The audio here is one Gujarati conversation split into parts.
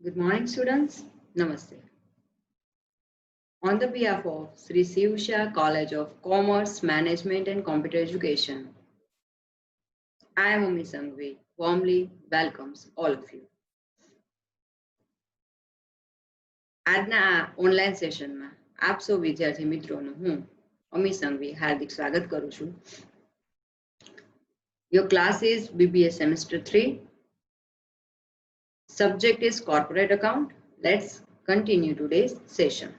Good morning, students. Namaste. On the behalf of Sri Sivsha College of Commerce, Management and Computer Education, I am Umi Sangvi, warmly welcomes all of you. આજના આ ઓનલાઈન સેશનમાં આપ સૌ વિદ્યાર્થી મિત્રોનું હું અમી સંઘવી હાર્દિક સ્વાગત કરું છું. Your class is BBA semester 3. Subject is corporate account. Let's continue today's session.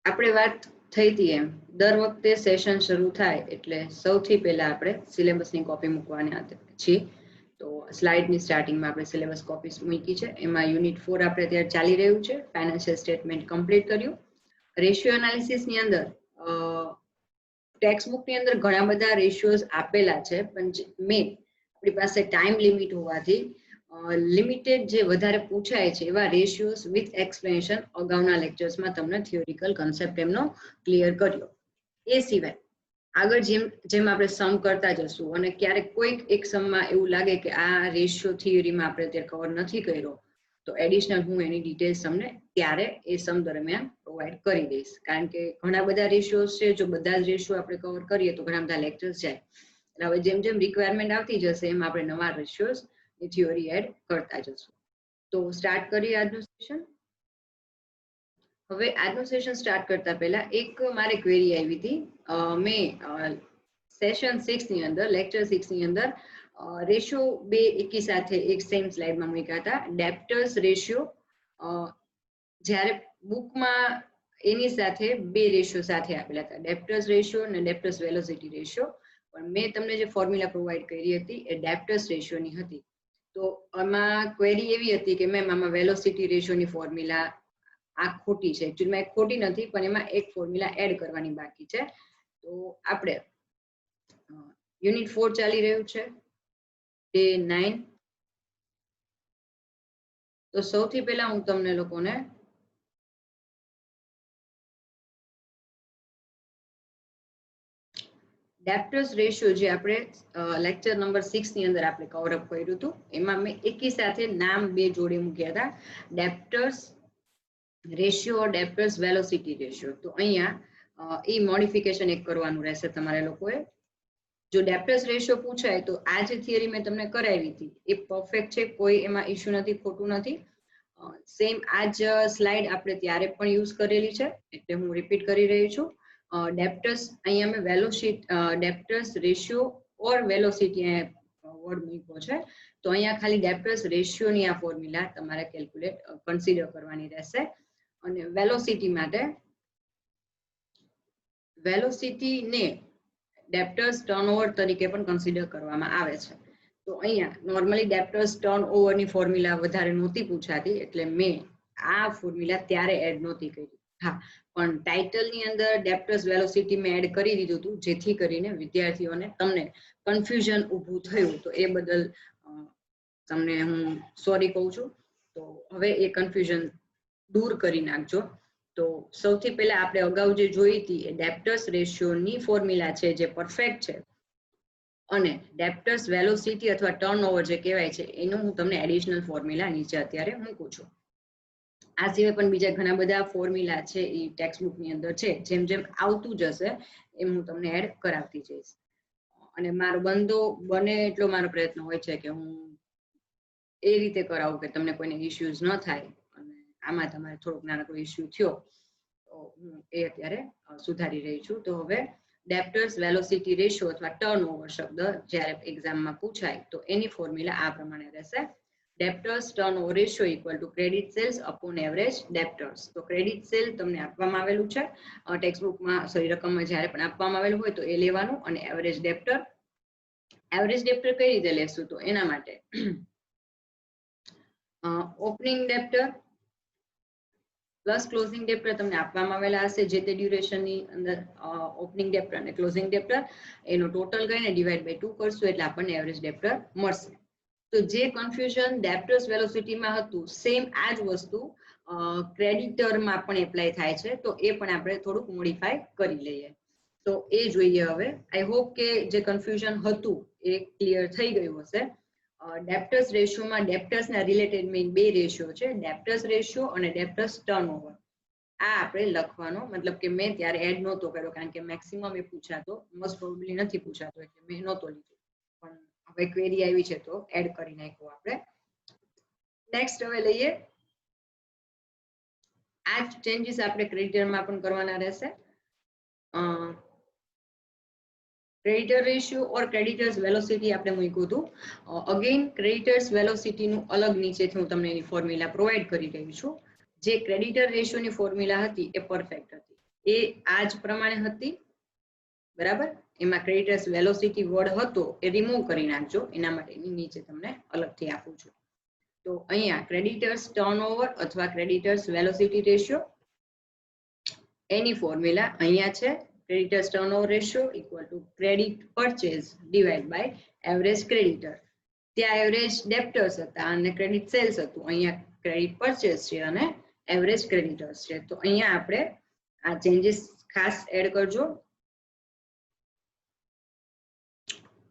આપણે વાત થઈ હતી એમ દર વખતે સેશન શરૂ થાય એટલે સૌથી પહેલા આપણે સિલેબસની કોપી મૂકવાના છીએ. તો સ્લાઇડની સ્ટાર્ટિંગમાં આપણે સિલેબસ કોપી મૂકી છે. એમાં યુનિટ 4 આપણે અત્યારે ચાલી રહ્યું છે. ફાઇનાન્શિયલ સ્ટેટમેન્ટ કમ્પ્લીટ કર્યું. રેશિયો એનાલિસિસની અંદર ટેક્સ્ટ બુકની અંદર ઘણા બધા રેશિયોઝ આપેલા છે, પણ મેં આપણી પાસે ટાઈમ લિમિટ હોવાથી લિમિટેડ જે વધારે પૂછાય છે એવા રેશિયોઝ વિથ એક્સપ્લેનેશન અગાઉના લેક્ચર્સમાં તમને થિયોરિકલ કન્સેપ્ટ એમનો ક્લિયર કર્યો. એ સિવાય આગળ જેમ આપણે સમ કરતા જશું અને ક્યારેક કોઈક એક સમમાં એવું લાગે કે આ રેશિયો થિયરીમાં આપણે અત્યારે કવર નથી કર્યો તો એડિશનલ હું એની ડિટેલ્સ તમને ત્યારે એ સમ દરમિયાન પ્રોવાઈડ કરી દઈશ. કારણ કે ઘણા બધા રેશિયોઝ છે, જો બધા જ રેશિયો આપણે કવર કરીએ તો ઘણા બધા લેક્ચર્સ જાય. એટલે હવે જેમ જેમ રિક્વાયરમેન્ટ આવતી જશે એમ આપણે નવા રેશિયોઝ થિયોરી એડ કરતા જશું. તો સ્ટાર્ટ કરીએ આજનું સેશન. હવે આજનું સેશન સ્ટાર્ટ કરતા પહેલા એક મારે ક્વેરી આવી હતી. મેં સેશન 6 ની અંદર લેક્ચર 6 ની અંદર રેશિયો બે એકી સાથે એક સેમ સ્લાઇડમાં મૂક્યા હતા. ડેપ્ટર્સ રેશિયો જ્યારે બુકમાં એની સાથે બે રેશિયો સાથે આપેલા હતા, ડેપ્ટર્સ રેશિયો અને ડેપ્ટર્સ વેલોસિટી રેશિયો. પણ મેં તમને જે ફોર્મ્યુલા પ્રોવાઈડ કરી હતી એ ડેપ્ટર્સ રેશિયોની હતી. તો આમાં ક્વેરી એવી હતી કે મેમ આમાં વેલોસિટી રેશિયોની ફોર્મ્યુલા આ ખોટી છે. એકચ્યુઅલીમાં એક ખોટી નથી, પણ એમાં એક ફોર્મ્યુલા એડ કરવાની બાકી છે. તો આપણે યુનિટ 4 ચાલી રહ્યું છે, ડે 9. તો સૌથી પહેલા હું તમને લોકોને ડેપ્ટર્સ રેશિયો જે આપણે લેક્ચર નંબર 6 ની અંદર આપણે કવર અપ કર્યું હતું એમાં મેં એકી સાથે નામ બે જોડે મૂક્યા હતા, debtors ratio, debtors velocity ratio. તો અહીંયા એ મોડિફિકેશન એક કરવાનું રહેશે તમારે લોકોએ. જો ડેપ્ટર્સ રેશિયો પૂછાય તો આ જે થિયરી મેં તમને કરાવી હતી એ પરફેક્ટ છે, કોઈ એમાં ઇશ્યુ નથી, ખોટું નથી. સેમ આ જ સ્લાઇડ આપણે ત્યારે પણ યુઝ કરેલી છે એટલે હું રિપીટ કરી રહી છું. ડેપ્ટર્સ અહીંયા મેં ડેપ્ટર્સ રેશિયો ઓર વેલોસિટી વર્ડ મૂક્યો છે. તો અહીંયા ખાલી ડેપ્ટર્સ રેશિયોની આ ફોર્મ્યુલા તમારે કેલ્ક્યુલેટ કન્સિડર કરવાની રહેશે. અને વેલોસિટી માટે વેલોસિટીને ડેપ્ટર્સ ટર્નઓવર તરીકે પણ કન્સિડર કરવામાં આવે છે. તો અહીંયા નોર્મલી ડેપ્ટર્સ ટર્નઓવરની ફોર્મ્યુલા વધારે નહોતી પૂછાતી એટલે મેં આ ફોર્મ્યુલા ત્યારે એડ નહોતી કરી. હા, પણ ટાઇટલની અંદર ડેપ્ટર્સ વેલોસિટી મેં એડ કરી દીધું હતું જેથી કરીને વિદ્યાર્થીઓને તમને કન્ફ્યુઝન ઊભું થયું. તો એ બદલ તમને હું સોરી કહું છું. તો હવે એ કન્ફ્યુઝન દૂર કરી નાખજો. તો સૌથી પહેલા આપણે અગાઉ જે જોઈ હતી એ ડેપ્ટર્સ રેશિયોની ફોર્મ્યુલા છે જે પરફેક્ટ છે, અને ડેપ્ટર્સ વેલોસિટી અથવા ટર્નઓવર જે કહેવાય છે એનું હું તમને એડિશનલ ફોર્મ્યુલા નીચે અત્યારે મૂકું છું. આ સિવાય પણ બીજા ઘણા બધા ફોર્મ્યુલા છે એ ટેક્સ્ટ બુકની અંદર છે, જેમ જેમ આવતું જશે એમ હું તમને એડ કરાવતી જઈશ. અને મારો બને એટલો મારો પ્રયત્ન હોય છે કે હું એ રીતે કરાવું કે તમને કોઈને ઇશ્યુઝ ન થાય. અને આમાં તમારે થોડોક નાનકડો ઇશ્યુ થયો તો હું એ અત્યારે સુધારી રહી છું. તો હવે ડેપ્ટર્સ વેલોસિટી રેશિયો અથવા ટર્નઓવર શબ્દ જ્યારે એક્ઝામમાં પૂછાય તો એની ફોર્મ્યુલા આ પ્રમાણે રહેશે. Debtors turnover ratio equal to credit sales upon average debtors. તો ક્રેડિટ સેલ તમને આપવામાં આવેલું છે ટેક્સ્ટ બુકમાં, રકમમાં જ્યારે પણ આપવામાં આવેલું હોય તો એ લેવાનું. અને એવરેજ ડેપ્ટર કઈ રીતે લેશું? તો એના માટે ઓપનિંગ ડેપ્ટર પ્લસ ક્લોઝિંગ ડેપ્ટર તમને આપવામાં આવેલા હશે. જે તે ડ્યુરેશનની અંદર ઓપનિંગ ડેપ્ટર અને ક્લોઝિંગ ડેપ્ટર એનો ટોટલ કરીને ડિવાઈડ બાય 2 કરશું એટલે આપણને એવરેજ ડેપ્ટર મળશે. તો જે કન્ફ્યુઝન ડેપ્ટર્સ વેલોસિટીમાં હતું સેમ આ જ વસ્તુ ક્રેડિટરમાં પણ એપ્લાય થાય છે. તો એ પણ આપણે થોડુંક મોડિફાય કરી લઈએ. તો એ જોઈએ હવે. આઈ હોપ કે જે કન્ફ્યુઝન હતું એ ક્લિયર થઈ ગયું હશે. ડેપ્ટર્સ રેશિયોમાં ડેપ્ટર્સના રિલેટેડ મેઇન બે રેશિયો છે, ડેપ્ટર્સ રેશિયો અને ડેપ્ટર્સ ટર્નઓવર. આ આપણે લખવાનો, મતલબ કે મેં ત્યારે એડ નહોતો કર્યો કારણ કે મેક્સિમમ એ પૂછાતો, મોસ્ટ પ્રોબેબલી નથી પૂછાતો એટલે મેં નહોતો લીધો, પણ હવે ક્વેરી આવી છે તો એડ કરી નાખ્યો આપણે. નેક્સ્ટ હવે લઈએ, આ ચેન્જીસ આપણે ક્રેડિટરમાં પણ કરવાના રહેશે. ક્રેડિટર રેશિયો ઓર ક્રેડિટર્સ વેલોસિટી આપણે મૂક્યું હતું. અગેન ક્રેડિટર્સ વેલોસિટીનું અલગ નીચેથી હું તમને એની ફોર્મ્યુલા પ્રોવાઈડ કરી રહી છું. જે ક્રેડિટર રેશિયોની ફોર્મ્યુલા હતી એ પરફેક્ટ હતી, એ આ જ પ્રમાણે હતી, બરાબર. એમાં ક્રેડિટર્સ વેલોસિટી વર્ડ હતો એ રિમૂવ કરી નાખજો, એના માટે નીચે તમને અલગથી આપું છું. તો અહીંયા ક્રેડિટર્સ ટર્નઓવર અથવા ક્રેડિટર્સ વેલોસિટી રેશિયો, એની ફોર્મ્યુલા અહીંયા છે. Creditors turnover ratio equal to credit purchase divide by average creditor. ત્યાં એવરેજ ડેપ્ટર્સ હતા અને ક્રેડિટ સેલ્સ હતું, અહીંયા ક્રેડિટ પરચેઝ છે અને એવરેજ ક્રેડિટર્સ છે. તો અહીંયા આપણે આ ચેન્જીસ ખાસ એડ કરજો.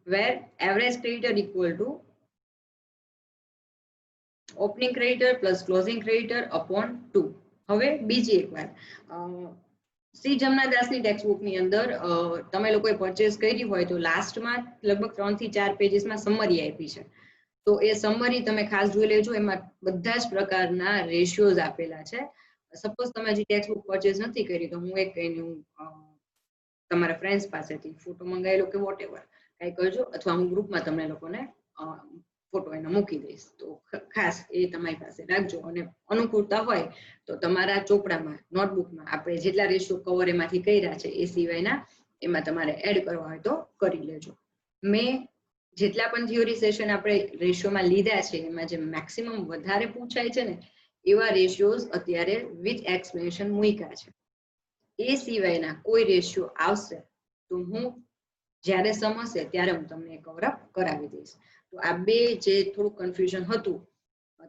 where average creditor equal to opening creditor plus closing creditor upon 2. હવે બીજી એક વાત, શ્રી જમનાદાસની ટેક્સ્ટ બુકની અંદર તમે લોકોએ પરચેસ કરી હોય તો લાસ્ટમાં લગભગ 3 થી 4 પેજીસમાં સમરી આપી છે. તો એ સમરી તમે ખાસ જોઈ લેજો, એમાં બધા જ પ્રકારના રેશિયોઝ આપેલા છે. સપોઝ તમે હજી ટેક્સ્ટ બુક પરચેસ નથી કરી તો હું એક એનું તમારા ફ્રેન્ડ્સ પાસેથી ફોટો મંગાવેલો કે વોટ એવર કંઈ કરજો, અથવા હું ગ્રુપમાં તમને લોકોને ફોટો એનો મૂકી દઈશ. તો ખાસ એ તમારી પાસે રાખજો, અને અનુકૂળતા હોય તો તમારા ચોપડામાં નોટબુકમાં આપણે જેટલા રેશિયો કવર એમાંથી કર્યા છે એ સિવાયના એમાં તમારે એડ કરવા હોય તો કરી લેજો. મેં જેટલા પણ થિયોરી સેશન આપણે રેશિયોમાં લીધા છે એમાં જે મેક્સિમમ વધારે પૂછાય છે ને એવા રેશિયોઝ અત્યારે વિથ એક્સપ્લેનેશન મૂક્યા છે. એ સિવાયના કોઈ રેશિયો આવશે તો હું જ્યારે સમજશે ત્યારે હું તમને કવર અપ કરાવી દઈશ. તો આ બે જે થોડું કન્ફ્યુઝન હતું,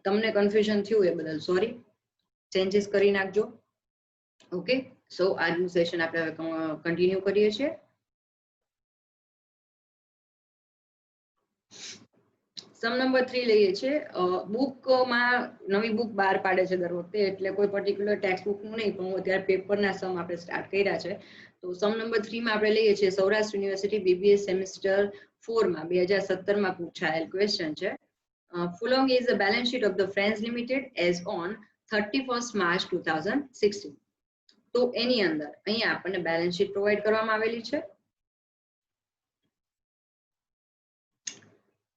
તમને કન્ફ્યુઝન થયું એ બદલ સોરી, ચેન્જીસ કરી નાખજો. ઓકે, સો આજનું સેશન આપણે હવે કન્ટિન્યુ કરીએ છીએ. સમ નંબર 3 લઈએ છીએ. બુકમાં નવી બુક બહાર પાડે છે દર વખતે, એટલે કોઈ પર્ટિક્યુલર ટેક્સ્ટ બુકનું નહીં, પણ હું અત્યારે પેપરના સમ આપણે સ્ટાર્ટ કર્યા છે. તો સમ નંબર 3 માં આપણે લઈએ છીએ સૌરાષ્ટ્ર યુનિવર્સિટી બીબીએ સેમેસ્ટર 4 માં 2017 માં પૂછાયેલ ક્વેશ્ચન છે. Following is the balance sheet of the Friends Limited as on 31st March 2016. તો એની અંદર અહીંયા આપણને બેલેન્સ શીટ પ્રોવાઈડ કરવામાં આવેલી છે.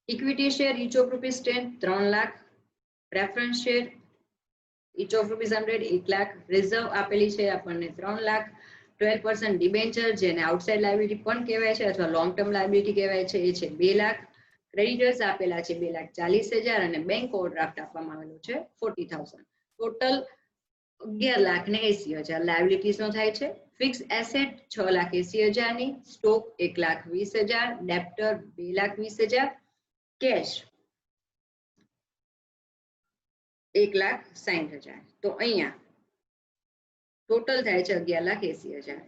Equity share each of rupees 10 3 lakh, preference share each of rupees 100 1 lakh, reserve આપેલી છે આપણને 3 લાખ, 12% ડિબેન્ચર જેને આઉટસાઇડ લાયબિલિટી પણ કહેવાય છે અથવા લોંગ ટર્મ લાયબિલિટી કહેવાય છે એ છે 2 લાખ, ક્રેડિટર્સ આપેલા છે 2,40,000 અને બેંક ઓવરડ્રાફ્ટ આપવામાં આવેલું છે 40,000. ટોટલ 11,80,000 લાયબિલિટીઝ નો થાય છે. ફિક્સ એસેટ 6,80,000 ની, સ્ટોક 1,20,000, ડેપ્ટર 2,20,000, કેશ 1,60,000. તો અહીંયા ટોટલ થાય છે 11,80,000.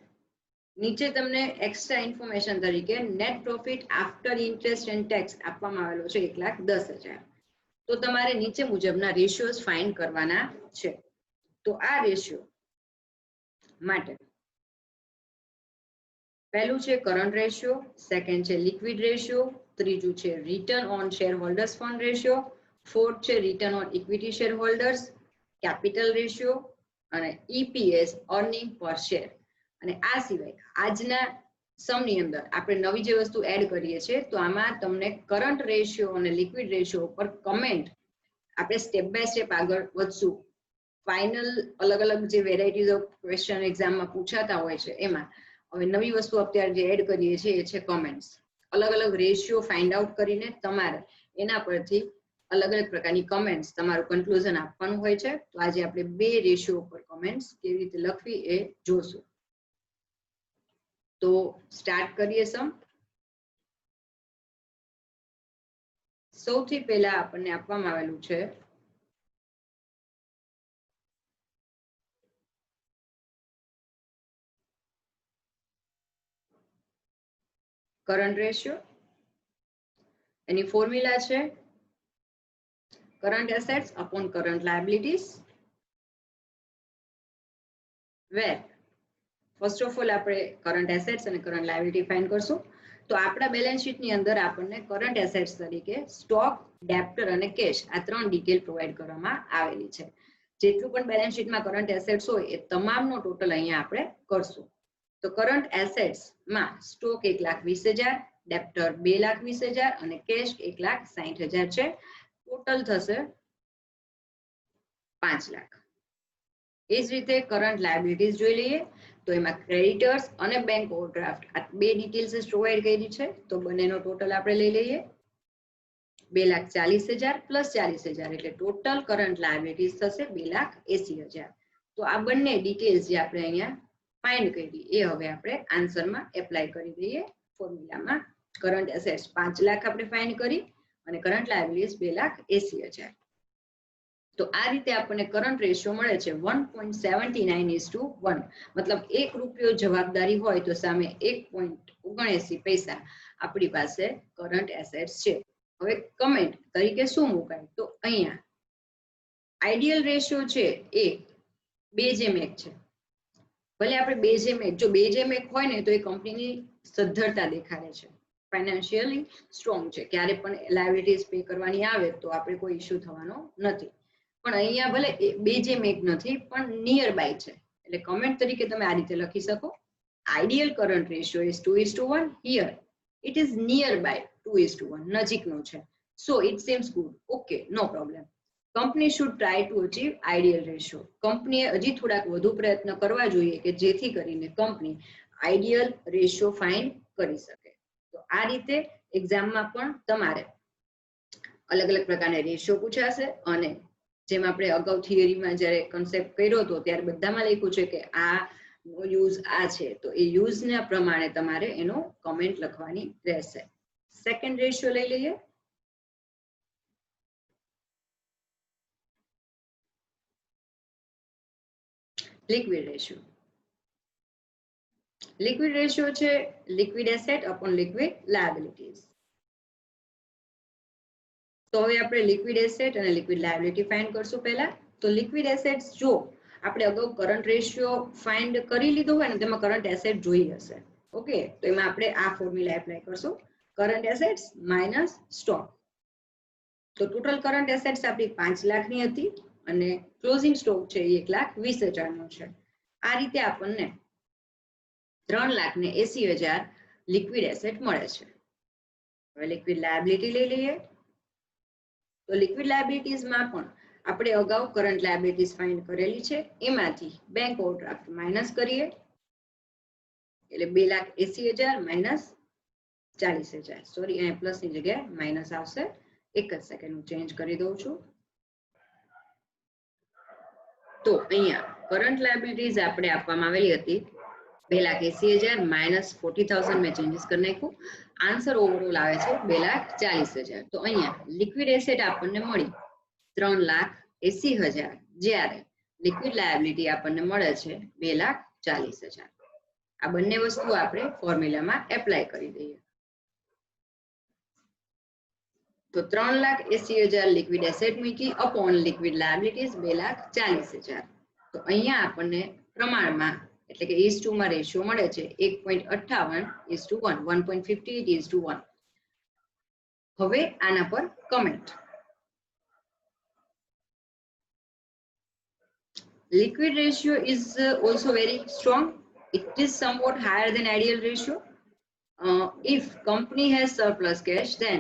નીચે તમને એક્સ્ટ્રા ઇન્ફોર્મેશન તરીકે net profit after interest and tax આપવામાં આવેલો છે 1,10,000. તો તમારે નીચે મુજબના રેશિયોઝ ફાઇન્ડ કરવાના છે. તો આ રેશિયો માટે પહેલું છે કરંટ રેશિયો, સેકન્ડ છે લિક્વિડ રેશિયો, ત્રીજું છે return on share holders fund ratio, fourth છે return on equity share holders, capital ratio અને EPS અર્નિંગ પર શેર. અને આ સિવાય આજના સમની અંદર આપણે નવી જે વસ્તુ એડ કરીએ છીએ તો આમાં તમને કરંટ રેશિયો અને લિક્વિડ રેશિયો પર કમેન્ટ આપણે સ્ટેપ બાય સ્ટેપ આગળ વધશું. ફાઇનલ અલગ અલગ જે વેરાયટીઝ ઓફ ક્વેશ્ચન એક્ઝામમાં પૂછાતા હોય છે એમાં હવે નવી વસ્તુ અત્યારે જે એડ કરીએ છીએ એ છે કોમેન્ટ્સ. અલગ અલગ રેશિયો ફાઇન્ડ આઉટ કરીને તમારે એના પરથી અલગ અલગ પ્રકારની કમેન્ટ્સ તમારું કન્ક્લુઝન આપવાનું હોય છે. તો આજે આપણે બે રેશિયો પર કમેન્ટ્સ કેવી રીતે લખવી એ જોશું. તો સ્ટાર્ટ કરીએ સમ. સૌથી પહેલા આપણને આપવામાં આવેલું છે કરંટ રેશિયો, એની ફોર્મ્યુલા છે current assets upon current liabilities, where first of all આપણે કરંટ એસેટ્સ અને કરંટ લાયબિલિટી ફાઇન્ડ કરશું. તો આપણા બેલેન્સ શીટની અંદર આપણને કરંટ એસેટ્સ તરીકે સ્ટોક, ડેપ્ટર અને કેશ આ 3 ડિટેલ પ્રોવાઈડ કરવામાં આવેલી છે. જેટલું પણ બેલેન્સ શીટમાં કરંટ એસેટ્સ હોય એ તમામનો ટોટલ અહીંયા આપણે કરશું. તો કરંટ એસેટ્સમાં સ્ટોક 1,20,000, ડેપ્ટર 2,20,000 અને કેશ 1,60,000 છે. ટોટલ થશે 5 લાખ. એ જ રીતે કરંટ લાયબિલિટીઝ જોઈ લઈએ. તો એમાં ક્રેડિટર્સ અને બેંક ઓવરડ્રાફ્ટ આ 2 ડિટેલ્સ પ્રોવાઈડ કરી છે. તો બંનેનો ટોટલ આપણે લઈ લઈએ 2,40,000 પ્લસ 40,000 એટલે ટોટલ કરંટ લાયબિલિટીઝ થશે 2,80,000. તો આ બંને ડિટેલ્સ જે આપણે અહીંયા ફાઇન્ડ કરી એ હવે આપણે આન્સરમાં એપ્લાય કરી દઈએ ફોર્મ્યુલામાં. કરંટ એસેટ્સ 5 લાખ આપણે ફાઇન્ડ કરી અને કરંટ લાયબિલિટીઝ 2,80,000. તો આ રીતે આપણને કરંટ રેશિયો મળે છે 1.79:1. મતલબ 1 રૂપિયો જવાબદારી હોય તો સામે 1.79 પૈસા આપણી પાસે કરંટ એસેટ્સ છે. હવે કમેન્ટ તરીકે શું મુકાય? તો અહીંયા આઈડિયલ રેશિયો છે એ 2:1 છે. ભલે આપણે 2:1, જો 2:1 હોય ને તો એ કંપનીની સદ્ધરતા દેખાડે છે, ફાઇનાન્શિયલી સ્ટ્રોંગ છે. ક્યારે પણ લાયબિલિટીઝ પે કરવાની આવે તો આપણે કોઈ ઇશ્યુ થવાનો નથી. પણ અહીંયા ભલે 2:1 નથી પણ નિયર બાય છે. એટલે કમેન્ટ તરીકે તમે આ રીતે લખી શકો, ideal current ratio is 2:1. Here it is near by 2:1, નજીકનો છે. So it seems good. Okay, no problem. Company should try to achieve ideal ratio. કંપનીએ હજી થોડાક વધુ પ્રયત્ન કરવા જોઈએ કે જેથી કરીને કંપની આઈડિયલ રેશિયો ફાઇન્ડ કરી શકે. તો આ રીતે એક્ઝામમાં પણ તમારે અલગ અલગ પ્રકારના રેશિયો પૂછાશે અને જેમ આપણે અગાઉ થિયરીમાં જ્યારે કન્સેપ્ટ કર્યો હતો ત્યારે બધામાં લખ્યું છે કે આ નો યુઝ આ છે. તો એ યુઝના પ્રમાણે તમારે એનો કમેન્ટ લખવાની રહેશે. સેકન્ડ રેશિયો લઈ લઈએ. Liquid ratio. લિક્વિડ રેશિયો છે liquid asset upon liquid liabilities. તો હવે આપણે લિક્વિડ એસેટ અને લિક્વિડ લાયબિલિટી ફાઇન્ડ કરશું. પહેલા તો લિક્વિડ એસેટ્સ જો આપણે અગાઉ કરંટ રેશિયો ફાઇન્ડ કરી લીધો હોય ને તેમાં કરંટ એસેટ જોઈ હશે. ઓકે, તો એમાં આપણે આ ફોર્મ્યુલા એપ્લાય કરશું, કરંટ એસેટ્સ માઇનસ સ્ટોક. તો ટોટલ કરંટ એસેટ્સ આપણી 5 લાખની હતી અને ક્લોઝિંગ સ્ટોક છે એ 1,20,000 નો છે. આ રીતે આપણને 3,80,000 લિક્વિડ એસેટ મળે છે. હવે લિક્વિડ લાયબિલિટી લઈ લઈએ. તો લિક્વિડ લાયબિલિટીઝમાં પણ આપણે અગાઉ કરંટ લાયબિલિટીઝ ફાઇન્ડ કરેલી છે. એમાંથી બેંક ઓવરડ્રાફ્ટ માઇનસ કરીએ એટલે 2,80,000 માઇનસ 40,000. સોરી, અહીંયા પ્લસ ની જગ્યાએ માઇનસ આવશે. એક જ સેકન્ડ હું ચેન્જ કરી દઉં છું. તો અહીંયા કરંટ લાયબિલિટીઝ આપણે આપવામાં આવેલી હતી 2,80,000 માઇનસ 40,000. મેં ચેન્જીસ કરી નાખ્યું. આન્સર ઓવરઓલ આવે છે 2,40,000. તો અહીંયા લિક્વિડ એસેટ આપણને મળી 3,80,000 જ્યારે લિક્વિડ લાયબિલિટી આપણને મળે છે 2,40,000. આ બંને વસ્તુ આપણે ફોર્મ્યુલામાં એપ્લાય કરી દઈએ. તો 3,80,000 લિક્વિડ એસેટ મૂકી અપોન લિક્વિડ લાયબિલિટીઝ 2,40,000. તો અહીંયા આપણને પ્રમાણમાં એટલે કે 1:2 માં રેશિયો મળે છે 1.58:1, 1.58:1. હવે આના પર comment. Liquid ratio is also very strong. It is somewhat higher than ideal ratio. If company has surplus cash, then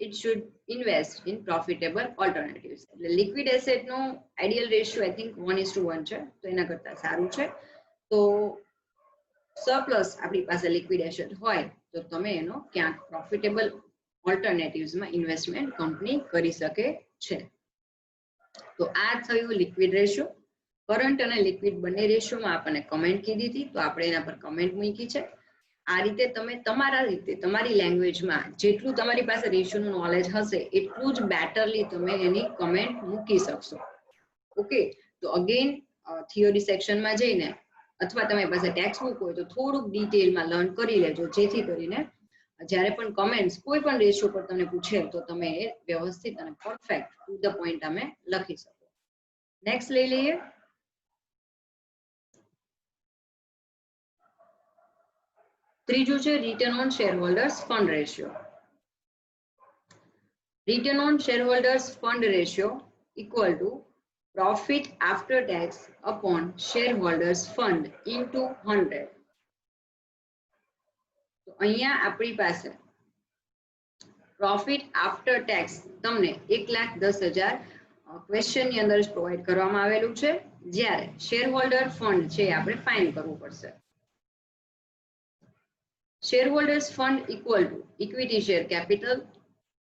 it should invest in profitable alternatives. Liquid asset no ideal ratio I think 1:1 છે, તો એના કરતા સારું છે. તો સરપ્લસ આપણી પાસે લિક્વિડ એસેટ હોય તો તમે એનો ક્યાંક પ્રોફિટેબલ ઓલ્ટરનેટિવ્સમાં ઇન્વેસ્ટમેન્ટ કંપની કરી શકે છે. તો આ થયું લિક્વિડ રેશિયો. કરંટ અને લિક્વિડ બંને રેશિયોમાં આપણને કમેન્ટ કીધી હતી તો આપણે એના પર કમેન્ટ મૂકી છે. આ રીતે તમે તમારા રીતે તમારી લેંગ્વેજમાં જેટલું તમારી પાસે રેશિયોનું નોલેજ હશે એટલું જ બેટરલી તમે એની કમેન્ટ મૂકી શકશો. ઓકે, તો અગેન થિયરી સેક્શનમાં જઈને અથવા તમારી પાસે ટેક્સ્ટ બુક હોય તો થોડુંક ડિટેલમાં લર્ન કરી લેજો જેથી કરીને જ્યારે પણ કમેન્ટ્સ કોઈ પણ રેશિયો પર તમને પૂછે તો તમે એ વ્યવસ્થિત અને પરફેક્ટ ટુ ધ પોઈન્ટ તમે લખી શકો. નેક્સ્ટ લઈ લઈએ. ત્રીજું છે return on share holders fund ratio. Return on shareholders fund ratio equal to profit after tax upon shareholders fund into 100. તો અહીંયા આપણી પાસે પ્રોફિટ આફ્ટર ટેક્સ તમને 1,10,000 ક્વેશ્ચન ની અંદર પ્રોવાઈડ કરવામાં આવેલું છે, જ્યારે શેર હોલ્ડર ફંડ છે આપણે ફાઇન્ડ કરવું પડશે. Share holders fund equal to equity share capital,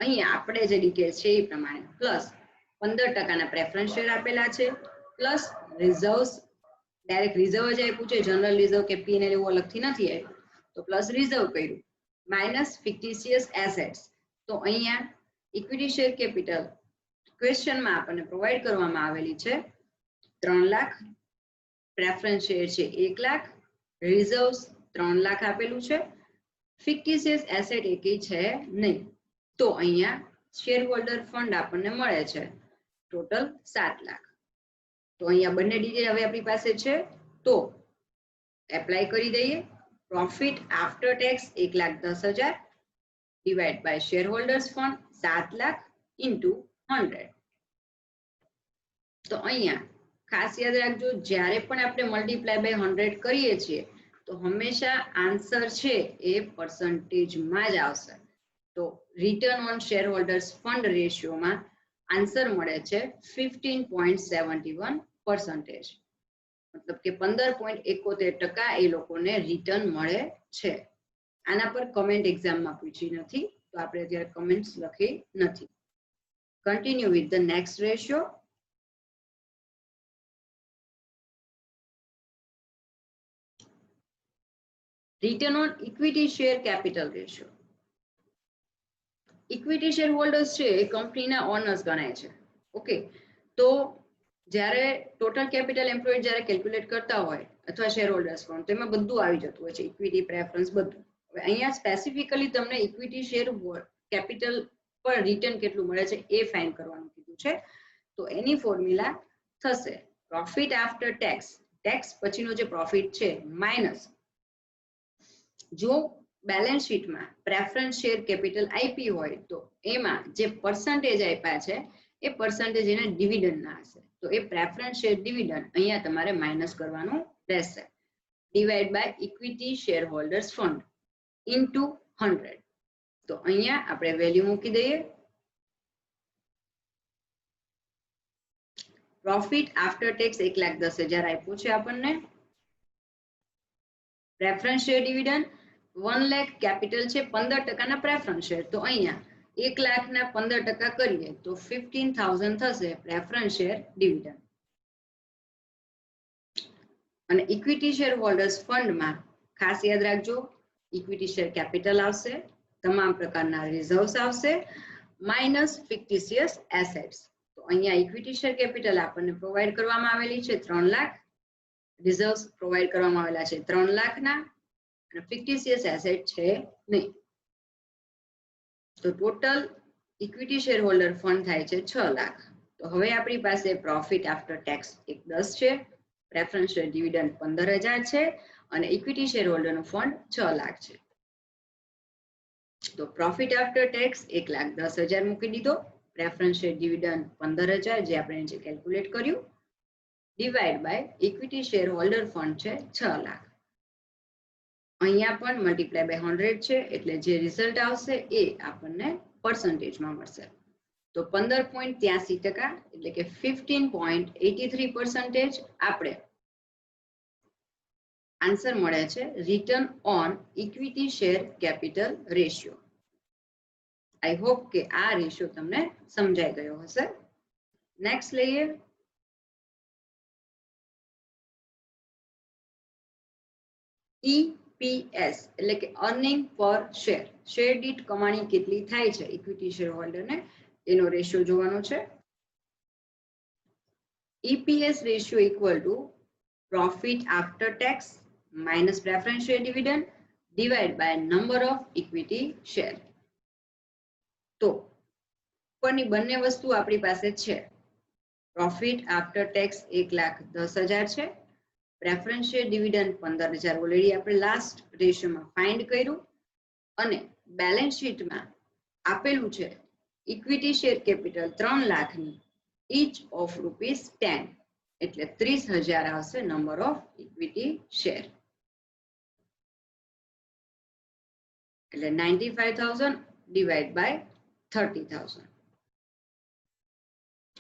અહીંયા આપણે જે ડિટેલ્સ છે એ પ્રમાણે પ્લસ 15% પ્રેફરન્સ શેર આપેલા છે, પ્લસ રિઝર્વ્સ, ડાયરેક્ટ રિઝર્વ જ આપ્યું છે, જનરલ રિઝર્વ કે પીએનએલ એવું અલગથી નથી આપ્યું, તો પ્લસ રિઝર્વ કર્યું, માઇનસ ફિક્ટિશિયસ એસેટ્સ. તો અહીંયા ઇક્વિટી શેર કેપિટલ ક્વેશ્ચનમાં આપણને પ્રોવાઈડ કરવામાં આવેલી છે 3 લાખ, પ્રેફરન્સ શેર છે 1 લાખ, રિઝર્વ્સ 3 લાખ આપેલું છે, ફિક્ટિશિયસ એસેટ એકેય છે નહીં. તો અહીંયા શેર હોલ્ડર ફંડ આપણને મળે છે ટોટલ 7 લાખ. તો અહીંયા બંને ડિટેલ હવે આપણી પાસે છે, તો એપ્લાય કરી દઈએ. Profit after tax 1,10,000 divide by share holders fund 7 lakh into 100. તો અહીંયા ખાસ યાદ રાખજો, જ્યારે પણ આપણે મલ્ટીપ્લાય બાય 100 કરીએ છીએ તો હંમેશા આન્સર છે એ પર્સન્ટેજમાં જ આવશે. તો return on share holders fund રેશિયોમાં આન્સર મળે છે 15.71%, મતલબ કે 15.71% એ લોકોને રિટર્ન મળે છે. આના પર કમેન્ટ એક્ઝામમાં પૂછી નથી, તો આપણે અત્યારે કમેન્ટ્સ લખી નથી. Continue with the next ratio. Return on equity share capital ratio. Equity share holders છે એ કંપનીના ઓનર્સ ગણાય છે. ઓકે, તો જ્યારે ટોટલ કેપિટલ એમ્પ્લોયડ જ્યારે કેલ્ક્યુલેટ કરતા હોય અથવા શેર હોલ્ડર્સ ફંડ, તો એમાં બધું આવી જતું હોય છે, ઇક્વિટી, પ્રેફરન્સ બધું. હવે અહીંયા સ્પેસિફિકલી તમને ઇક્વિટી શેર કેપિટલ પર રિટર્ન કેટલું મળે છે એ ફાઇન્ડ કરવાનું કીધું છે. તો એની ફોર્મ્યુલા થશે પ્રોફિટ આફ્ટર ટેક્સ, ટેક્સ પછીનો જે પ્રોફિટ છે, માઇનસ જો બેલેન્સ શીટમાં પ્રેફરન્સ શેર કેપિટલ આપી હોય તો એમાં જે પર્સન્ટેજ આપ્યા છે એ પર્સન્ટેજ એના ડિવિડન્ડના હશે, તો એ પ્રેફરન્સ શેર ડિવિડન્ડ અહીંયા તમારે માઇનસ કરવાનું રહેશે, divide by equity share holders fund into 100. તો અહીંયા આપણે વેલ્યુ મૂકી દઈએ. પ્રોફિટ આફ્ટર ટેક્સ 1,10,000 આપ્યું છે આપણને, preference share dividend 1 lakh, capital છે 15% પ્રેફરન્સ શેર, તો અહીંયા 1 લાખના 15% કરીએ તો 15,000 થશે પ્રેફરન્સ શેર ડિવિડન્ડ. અને ઇક્વિટી શેર હોલ્ડર્સ ફંડમાં ખાસ યાદ રાખજો, ઇક્વિટી શેર કેપિટલ આવશે, તમામ પ્રકારના રિઝર્વ્સ આવશે, માઇનસ ફિક્ટિશિયસ એસેટ્સ. તો અહીંયા ઇક્વિટી શેર કેપિટલ આપણને પ્રોવાઈડ કરવામાં આવેલી છે 3 લાખ, રિઝર્વ્સ પ્રોવાઈડ કરવામાં આવેલા છે 3 લાખના, અને ફિક્ટિશિયસ એસેટ છે નહીં. તો total equity shareholder fund થાય છે 6 લાખ. તો હવે આપણી પાસે પ્રોફિટ આફ્ટર ટેક્સ 10 છે, પ્રેફરન્સ શેર ડિવિડન્ડ 15,000 છે, અને ઇક્વિટી શેર હોલ્ડરનું ફંડ 6 લાખ છે. તો પ્રોફિટ આફ્ટર ટેક્સ 1,10,000 મૂકી દીધો, પ્રેફરન્સ શેર ડિવિડન્ડ 15,000 જે આપણે જે કેલ્ક્યુલેટ કર્યું, divide by equity shareholder fund છે 6 લાખ. અહીંયા પણ મલ્ટીપ્લાય બાય 100 છે, એટલે જે રિઝલ્ટ આવશે એ આપણને પર્સન્ટેજમાં મળશે. તો 15.83%, એટલે કે 15.83% આપણે આન્સર મળે છે return on equity share capital ratio. I hope કે આ રેશિયો તમને સમજાઈ ગયો હશે. નેક્સ્ટ લઈએ. EPS એટલે કે અર્નિંગ પર શેર, શેર દીઠ કમાણી કેટલી થાય છે ઇક્વિટી શેર હોલ્ડરને, એનો રેશિયો જોવાનો છે. EPS ratio equal two profit after tax minus preference share dividend divided by number of equity share. તો ઉપરની બંને વસ્તુ આપણી પાસે છે. પ્રોફિટ આફ્ટર ટેક્સ 1,10,000 છે. પ્રેફરન્સ શેર ડિવિડન્ડ 15,000 ઓલરેડી આપણે લાસ્ટ રેશિયોમાં ફાઇન્ડ કર્યું. અને બેલેન્સ શીટમાં આપેલું છે ઇક્વિટી શેર કેપિટલ 3 લાખની each of ₹10 એટલે 30,000 આવશે નંબર ઓફ ઇક્વિટી શેર. એટલે 95,000 ડિવાઇડ બાય 30,000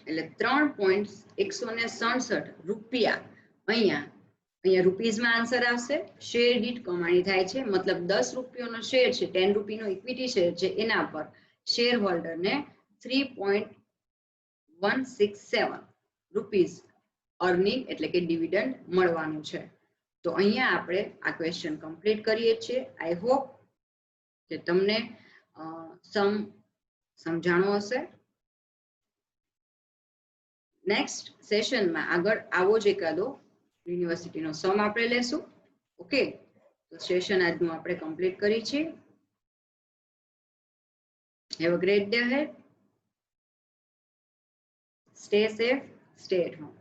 એટલે 3.167 રૂપિયા. અહીંયા રૂપીઝમાં આન્સર આવશે. શેર દીઠ કમાણી થાય છે, મતલબ 10 રૂપિયાનો શેર છે, 10 રૂપિયાનો ઇક્વિટી શેર છે, એના પર શેર હોલ્ડરને 3.167 રૂપીઝ અર્નિંગ એટલે કે ડિવિડન્ડ મળવાનું છે. તો અહીંયા આપણે આ ક્વેશ્ચન કમ્પ્લીટ કરીએ છીએ. આઈ હોપ કે તમને સમજાણું હશે. નેક્સ્ટ સેશનમાં આગળ આવો જ એકાદો યુનિવર્સિટીનો સમ આપણે લેશું. ઓકે, તો સેશન આજનું આપણે કમ્પ્લીટ કરી છે. Have a great day ahead. Stay safe, stay at home.